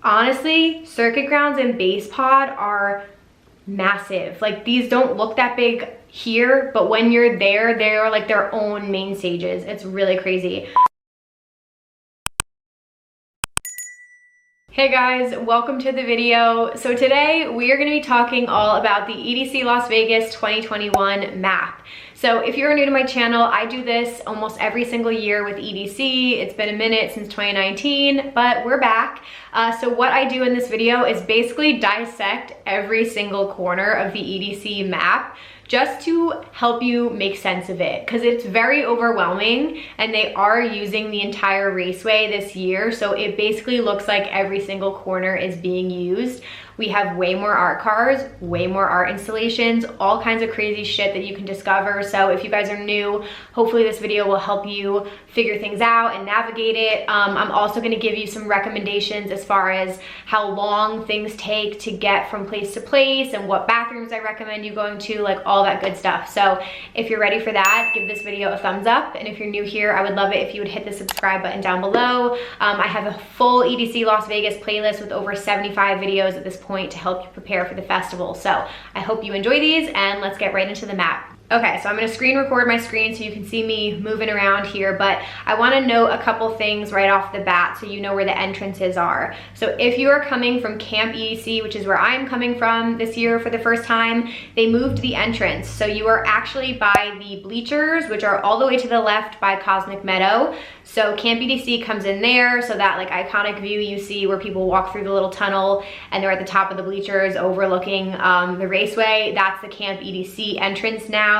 Honestly, circuit grounds and base pod are massive. Like, these don't look that big here, but when you're there, they're like their own main stages. It's really crazy. Hey guys, welcome to the video. So today we are going to be talking all about the EDC Las Vegas 2021 map. So if you're new to my channel, I do this almost every single year with EDC. It's been a minute since 2019, but we're back. So what I do in this video is basically dissect every single corner of the EDC map, just to help you make sense of it, because it's very overwhelming and they are using the entire raceway this year, so it basically looks like every single corner is being used. We have way more art cars, way more art installations, all kinds of crazy shit that you can discover. So if you guys are new, hopefully this video will help you figure things out and navigate it. I'm also gonna give you some recommendations as far as how long things take to get from place to place and what bathrooms I recommend you going to, like all that good stuff. So if you're ready for that, give this video a thumbs up. And if you're new here, I would love it if you would hit the subscribe button down below. I have a full EDC Las Vegas playlist with over 75 videos at this point to help you prepare for the festival. So I hope you enjoy these, and let's get right into the map. Okay, so I'm gonna screen record my screen so you can see me moving around here, but I wanna note a couple things right off the bat so you know where the entrances are. So if you are coming from Camp EDC, which is where I'm coming from this year for the first time, they moved the entrance. So you are actually by the bleachers, which are all the way to the left by Cosmic Meadow. So Camp EDC comes in there, so that like iconic view you see where people walk through the little tunnel and they're at the top of the bleachers overlooking the raceway. That's the Camp EDC entrance now.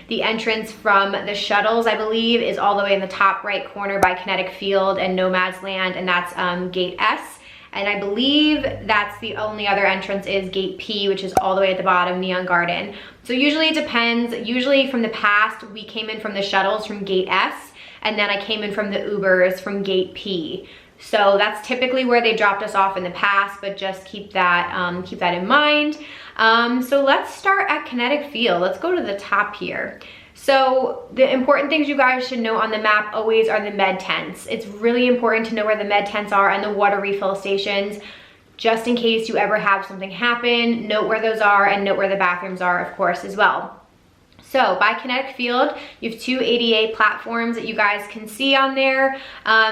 The entrance from the shuttles, I believe, is all the way in the top right corner by Kinetic Field and Nomad's Land, and that's Gate S. And I believe that's the only other entrance is Gate P, which is all the way at the bottom, Neon Garden. So usually it depends. Usually from the past, we came in from the shuttles from Gate S, and then I came in from the Ubers from Gate P. So that's typically where they dropped us off in the past, but just keep that in mind. So let's start at Kinetic Field. Let's go to the top here. So the important things you guys should know on the map always are the med tents. It's really important to know where the med tents are and the water refill stations, just in case you ever have something happen. Note where those are and note where the bathrooms are, of course, as well. So by Kinetic Field, you have 2 ADA platforms that you guys can see on there.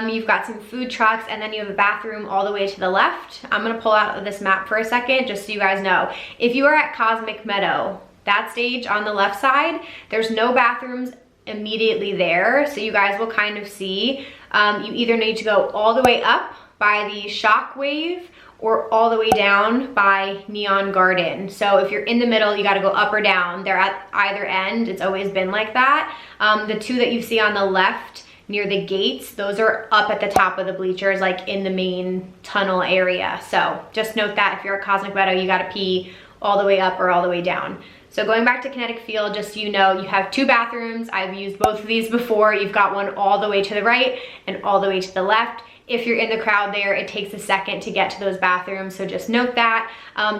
You've got some food trucks, and then you have a bathroom all the way to the left. I'm gonna pull out of this map for a second, just so you guys know. If you are at Cosmic Meadow, that stage on the left side, there's no bathrooms immediately there, so you guys will kind of see. You either need to go all the way up by the Shockwave, or all the way down by Neon Garden. So if you're in the middle, you gotta go up or down. They're at either end, it's always been like that. The 2 that you see on the left near the gates, those are up at the top of the bleachers, like in the main tunnel area. So just note that if you're at Cosmic Meadow, you gotta pee all the way up or all the way down. So going back to Kinetic Field, just so you know, you have 2 bathrooms. I've used both of these before. You've got one all the way to the right and all the way to the left. If you're in the crowd there, it takes a second to get to those bathrooms, so just note that.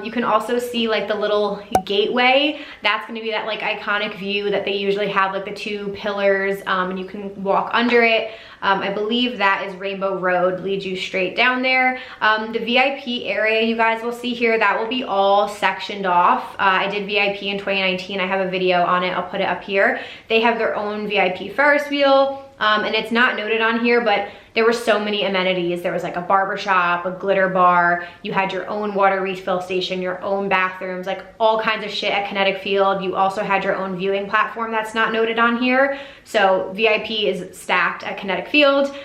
You can also see like the little gateway. That's gonna be that like iconic view that they usually have, like the 2 pillars, and you can walk under it. I believe that is Rainbow Road, leads you straight down there. The VIP area you guys will see here, that will be all sectioned off. I did VIP in 2019. I have a video on it. I'll put it up here. They have their own VIP Ferris wheel, and it's not noted on here, but there were so many amenities. There was like a barber shop, a glitter bar, you had your own water refill station, your own bathrooms, like all kinds of shit at Kinetic Field. You also had your own viewing platform that's not noted on here. So VIP is stacked at Kinetic Field.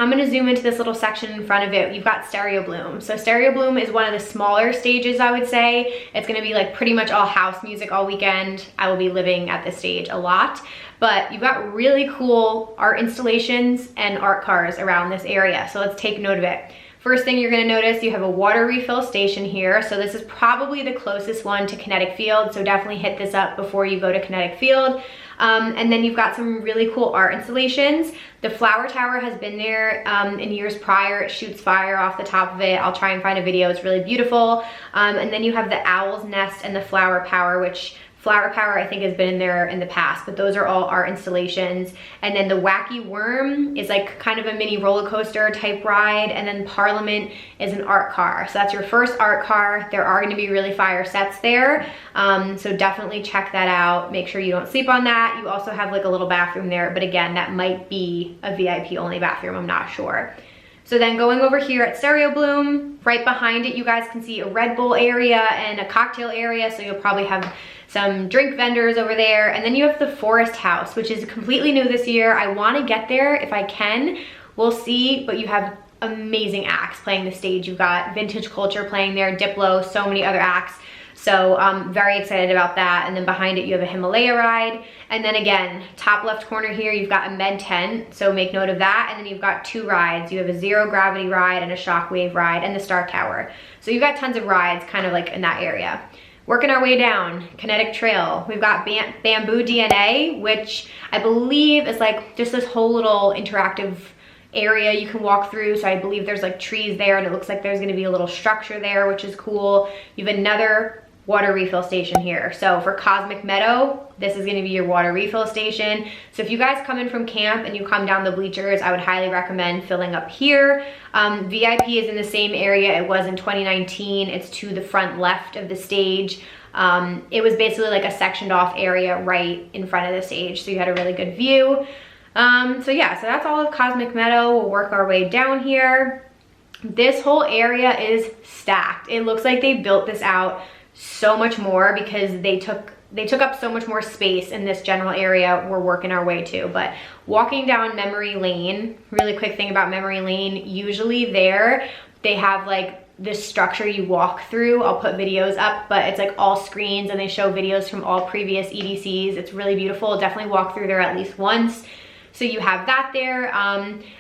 I'm gonna zoom into this little section in front of it. You've got Stereo Bloom. So Stereo Bloom is one of the smaller stages, I would say. It's gonna be like pretty much all house music all weekend. I will be living at this stage a lot. But you've got really cool art installations and art cars around this area. So let's take note of it. First thing you're gonna notice, you have a water refill station here. So this is probably the closest one to Kinetic Field. So definitely hit this up before you go to Kinetic Field. And then you've got some really cool art installations. The flower tower has been there in years prior. It shoots fire off the top of it. I'll try and find a video. It's really beautiful. And then you have the owl's nest and the flower power, which Flower Power, I think, has been in there in the past, but those are all art installations. And then the Wacky Worm is like kind of a mini roller coaster type ride. And then Parliament is an art car. So that's your first art car. There are going to be really fire sets there. So definitely check that out. Make sure you don't sleep on that. You also have like a little bathroom there, but again, that might be a VIP only bathroom. I'm not sure. So then going over here at Stereo Bloom, right behind it, you guys can see a Red Bull area and a cocktail area. So you'll probably have some drink vendors over there. And then you have the Forest House, which is completely new this year. I want to get there if I can. We'll see, but you have amazing acts playing the stage. You've got Vintage Culture playing there, Diplo, so many other acts. So I'm very excited about that. And then behind it, you have a Himalaya ride. And then again, top left corner here, you've got a med tent. So make note of that. And then you've got 2 rides. You have a zero gravity ride and a shockwave ride and the Star Tower. So you've got tons of rides kind of like in that area. Working our way down, Kinetic Trail. We've got Bamboo DNA, which I believe is like just this whole little interactive area you can walk through. So I believe there's like trees there and it looks like there's gonna be a little structure there, which is cool. You have another water refill station here. So for Cosmic Meadow, this is gonna be your water refill station. So if you guys come in from camp and you come down the bleachers, I would highly recommend filling up here. VIP is in the same area it was in 2019. It's to the front left of the stage. It was basically like a sectioned off area right in front of the stage. So you had a really good view. So yeah, so that's all of Cosmic Meadow. We'll work our way down here. This whole area is stacked. It looks like they built this out so much more because they took up so much more space in this general area we're working our way to. But walking down Memory Lane, really quick thing about Memory Lane, usually there they have like this structure you walk through. I'll put videos up, but it's like all screens and they show videos from all previous EDCs. It's really beautiful. Definitely walk through there at least once. So you have that there,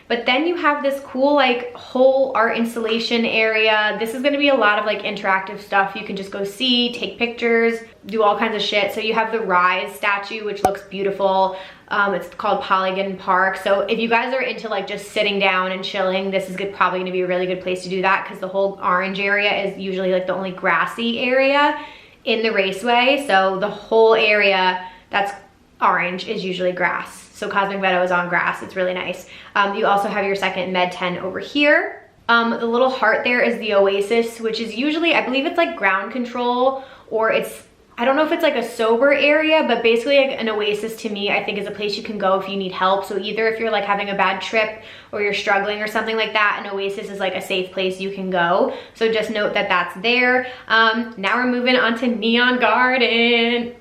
but then you have this cool like whole art installation area. This is gonna be a lot of like interactive stuff. You can just go see, take pictures, do all kinds of shit. So you have the Rise statue, which looks beautiful. It's called Polygon Park. So if you guys are into like just sitting down and chilling, this is probably gonna be a really good place to do that because the whole orange area is usually like the only grassy area in the raceway. So the whole area that's orange is usually grass. So Cosmic Meadow is on grass. It's really nice. You also have your second med tent over here. The little heart there is the Oasis, which is usually, I believe it's like ground control, or it's, I don't know if it's like a sober area, but basically like an Oasis to me, I think is a place you can go if you need help. So either if you're like having a bad trip or you're struggling or something like that, an Oasis is like a safe place you can go. So just note that that's there. Now we're moving on to Neon Garden.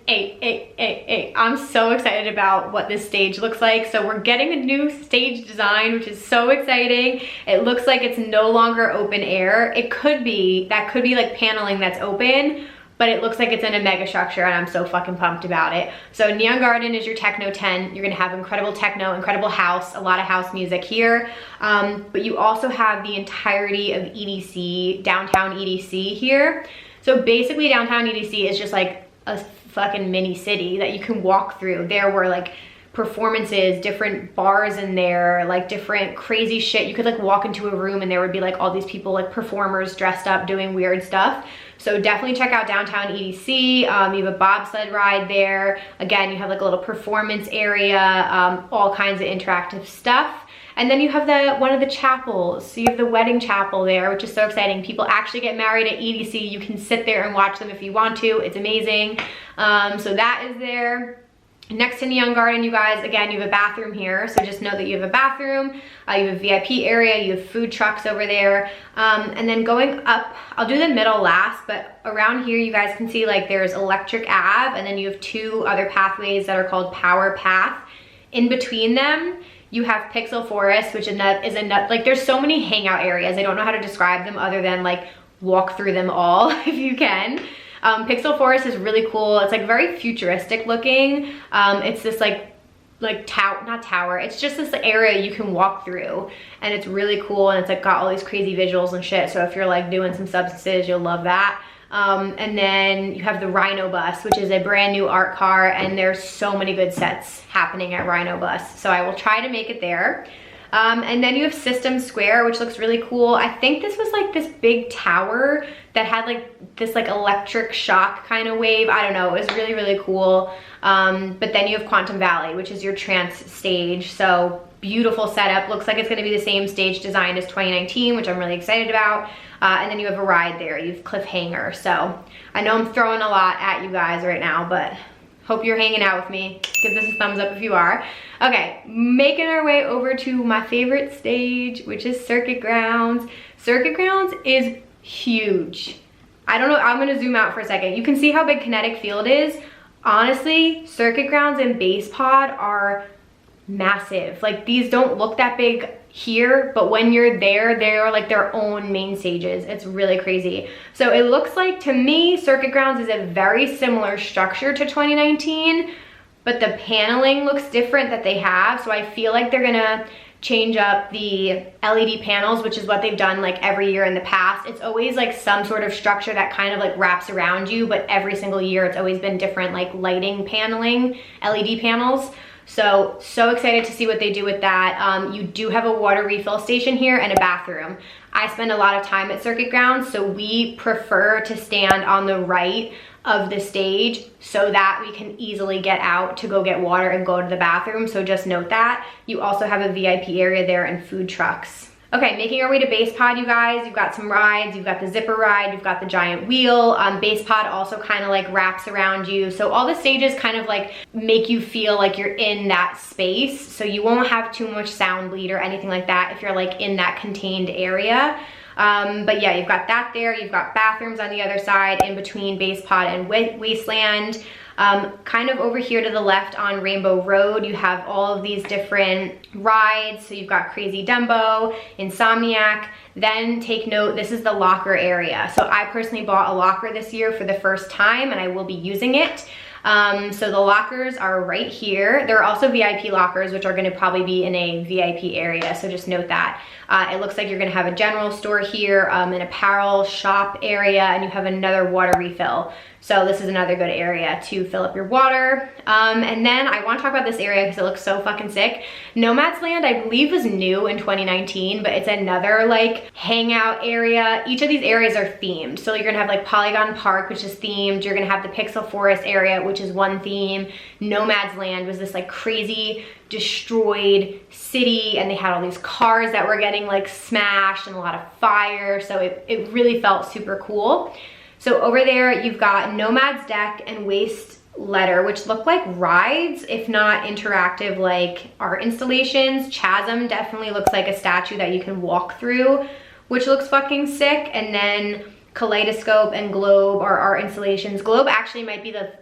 I'm so excited about what this stage looks like. So we're getting a new stage design, which is so exciting. It looks like it's no longer open air. It could be, that could be like paneling that's open, but it looks like it's in a mega structure and I'm so fucking pumped about it. So Neon Garden is your techno tent. You're gonna have incredible techno, incredible house, a lot of house music here. But you also have the entirety of EDC, downtown EDC here. So basically downtown EDC is just like a fucking mini city that you can walk through. There were like performances, different bars in there, like different crazy shit. You could like walk into a room and there would be like all these people, like performers dressed up doing weird stuff. So definitely check out downtown EDC. You have a bobsled ride there. Again, you have like a little performance area, all kinds of interactive stuff. And then you have one of the chapels. So you have the wedding chapel there, which is so exciting. People actually get married at EDC. You can sit there and watch them if you want to. It's amazing. So that is there. Next to Neon Garden, you guys, again, you have a bathroom here. So just know that you have a bathroom, you have a VIP area, you have food trucks over there. And then going up, I'll do the middle last, but around here you guys can see like there's Electric Ave, and then you have 2 other pathways that are called Power Path. In between them, you have Pixel Forest, which is like there's so many hangout areas. I don't know how to describe them other than like walk through them all if you can. Pixel Forest is really cool. It's like very futuristic looking. It's this not tower, it's just this area you can walk through and it's really cool, and it's like got all these crazy visuals and shit. So if you're like doing some substances, you'll love that. And then you have the Rhino Bus, which is a brand new art car, and there's so many good sets happening at Rhino Bus. So I will try to make it there. And then you have System Square, which looks really cool. I think this was like this big tower that had like this like electric shock kind of wave. I don't know, it was really, really cool. But then you have Quantum Valley, which is your trance stage. So beautiful setup. Looks like it's gonna be the same stage design as 2019, which I'm really excited about. And then you have a ride there. You have Cliffhanger. So I know I'm throwing a lot at you guys right now, but hope you're hanging out with me. Give this a thumbs up if you are. Okay, making our way over to my favorite stage, which is Circuit Grounds. Circuit Grounds is huge. I don't know, I'm gonna zoom out for a second. You can see how big Kinetic Field is. Honestly, Circuit Grounds and Base Pod are massive. Like, these don't look that big here, but when you're there, they're like their own main stages. It's really crazy. So it looks like, to me, Circuit Grounds is a very similar structure to 2019, but the paneling looks different that they have. So I feel like they're gonna change up the LED panels, which is what they've done like every year in the past. It's always like some sort of structure that kind of like wraps around you, but every single year it's always been different, like lighting paneling, LED panels. So excited to see what they do with that. You do have a water refill station here and a bathroom. I spend a lot of time at Circuit Grounds, so we prefer to stand on the right of the stage so that we can easily get out to go get water and go to the bathroom. So just note that. You also have a VIP area there and food trucks. Okay, making our way to Base Pod, you guys. You've got some rides. You've got the zipper ride. You've got the giant wheel. Base Pod also kind of like wraps around you. So all the stages kind of like make you feel like you're in that space. So you won't have too much sound bleed or anything like that if you're like in that contained area. But yeah, you've got that there. You've got bathrooms on the other side in between Base Pod and Wasteland. Kind of over here to the left on Rainbow Road, you have all of these different rides. So you've got Crazy Dumbo, Insomniac. Then take note, this is the locker area. So I personally bought a locker this year for the first time, and I will be using it. So the lockers are right here. There are also VIP lockers, which are gonna probably be in a VIP area, so just note that. It looks like you're gonna have a general store here, an apparel shop area, and you have another water refill. So this is another good area to fill up your water. And then I wanna talk about this area because it looks so fucking sick. Nomad's Land, I believe, was new in 2019, but it's another like hangout area. Each of these areas are themed. So you're gonna have like Polygon Park, which is themed. You're gonna have the Pixel Forest area, which is one theme. Nomad's Land was this like crazy destroyed city, and they had all these cars that were getting like smashed and a lot of fire. So it really felt super cool. So over there, you've got Nomad's Deck and Waste Letter, which look like rides, if not interactive like art installations. Chasm definitely looks like a statue that you can walk through, which looks fucking sick. And then Kaleidoscope and Globe are art installations. Globe actually might be the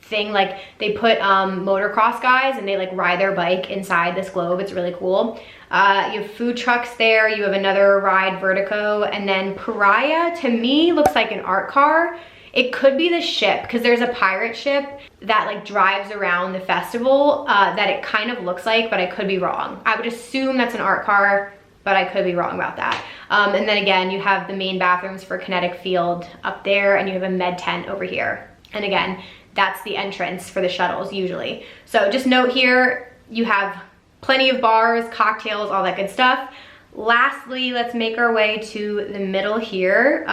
thing, like they put motocross guys and they like ride their bike inside this globe. It's really cool. You have food trucks there. You have another ride, Vertigo. And then Pariah, to me, looks like an art car. It could be the ship, because there's a pirate ship that like drives around the festival that it kind of looks like, but I could be wrong. I would assume that's an art car, but I could be wrong about that. And then again, you have the main bathrooms for Kinetic Field up there, and you have a med tent over here. And again, that's the entrance for the shuttles usually. So just note here, you have plenty of bars, cocktails, all that good stuff. Lastly, let's make our way to the middle here,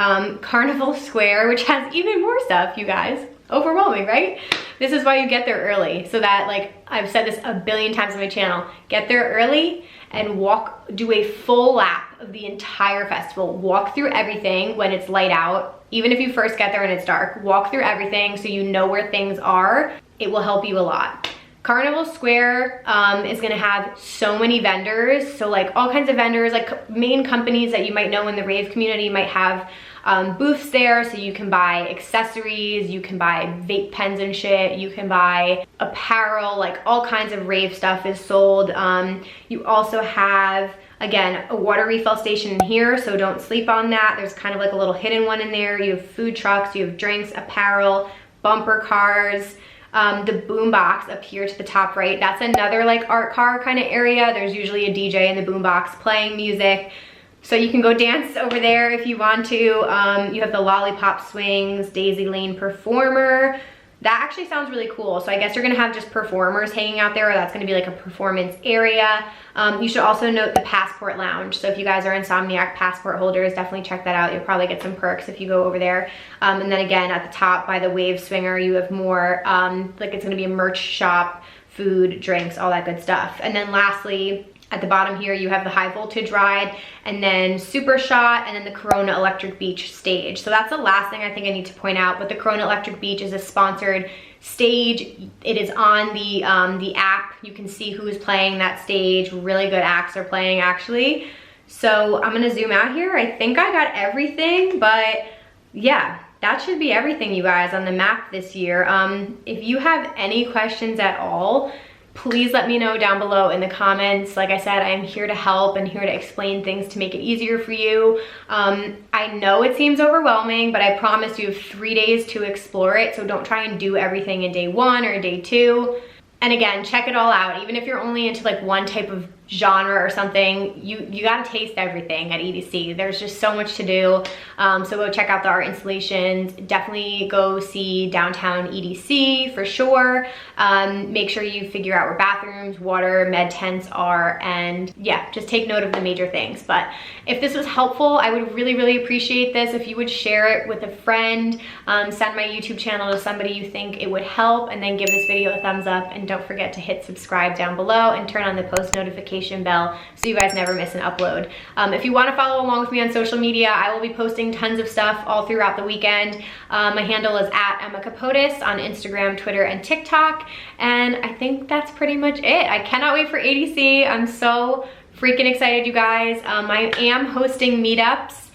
Carnival Square, which has even more stuff, you guys. Overwhelming, right? This is why you get there early, so that, like I've said this a billion times on my channel, get there early and do a full lap of the entire festival. Walk through everything when it's light out. Even if you first get there and it's dark, walk through everything so you know where things are. It will help you a lot. Carnival Square is gonna have so many vendors. So like all kinds of vendors, like main companies that you might know in the rave community might have booths there. So you can buy accessories, you can buy vape pens and shit, you can buy apparel, like all kinds of rave stuff is sold. You also have, again, a water refill station in here, so don't sleep on that. There's kind of like a little hidden one in there. You have food trucks, you have drinks, apparel, bumper cars. The boombox up here to the top right, that's another like art car kind of area. There's usually a DJ in the boombox playing music. So you can go dance over there if you want to. You have the Lollipop Swings, Daisy Lane Performer. That actually sounds really cool. So I guess you're gonna have just performers hanging out there, or that's gonna be like a performance area. You should also note the Passport Lounge. So if you guys are Insomniac Passport holders, definitely check that out. You'll probably get some perks if you go over there. And then again, at the top by the Wave Swinger, you have more, like it's gonna be a merch shop, food, drinks, all that good stuff. And then lastly, at the bottom here, you have the High Voltage Ride, and then Super Shot, and then the Corona Electric Beach stage. So that's the last thing I think I need to point out, but the Corona Electric Beach is a sponsored stage. It is on the app. You can see who is playing that stage. Really good acts are playing, actually. So I'm gonna zoom out here. I think I got everything, but yeah, that should be everything, you guys, on the map this year. If you have any questions at all, please let me know down below in the comments. Like I said, I am here to help and here to explain things to make it easier for you. I know it seems overwhelming, but I promise you have 3 days to explore it. So don't try and do everything in day 1 or day 2. And again, check it all out. Even if you're only into like one type of genre or something, you gotta taste everything at EDC. There's just so much to do. So go check out the art installations. Definitely go see downtown EDC for sure. Make sure you figure out where bathrooms, water, med tents are, and yeah, just take note of the major things. But if this was helpful, I would really, really appreciate this if you would share it with a friend, send my YouTube channel to somebody you think it would help, and then give this video a thumbs up, and don't forget to hit subscribe down below and turn on the post notification bell so you guys never miss an upload. If you want to follow along with me on social media, I will be posting tons of stuff all throughout the weekend. My handle is @Kapotes on Instagram, Twitter, and TikTok, and I think that's pretty much it. I cannot wait for EDC. I'm so freaking excited, you guys. I am hosting meetups.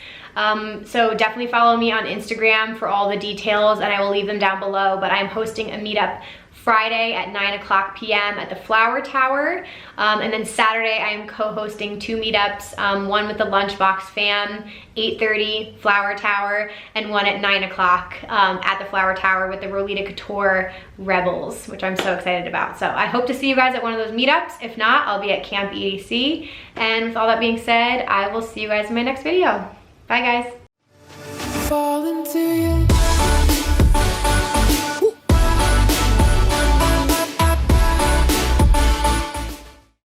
So definitely follow me on Instagram for all the details, and I will leave them down below, but I'm hosting a meetup Friday at 9:00 p.m. at the Flower Tower. And then Saturday I am co-hosting 2 meetups, one with the Lunchbox Fam, 8:30 Flower Tower, and one at 9:00 at the Flower Tower with the Rolita Couture Rebels, which I'm so excited about. So I hope to see you guys at one of those meetups. If not, I'll be at Camp EDC. And with all that being said, I will see you guys in my next video. Bye, guys.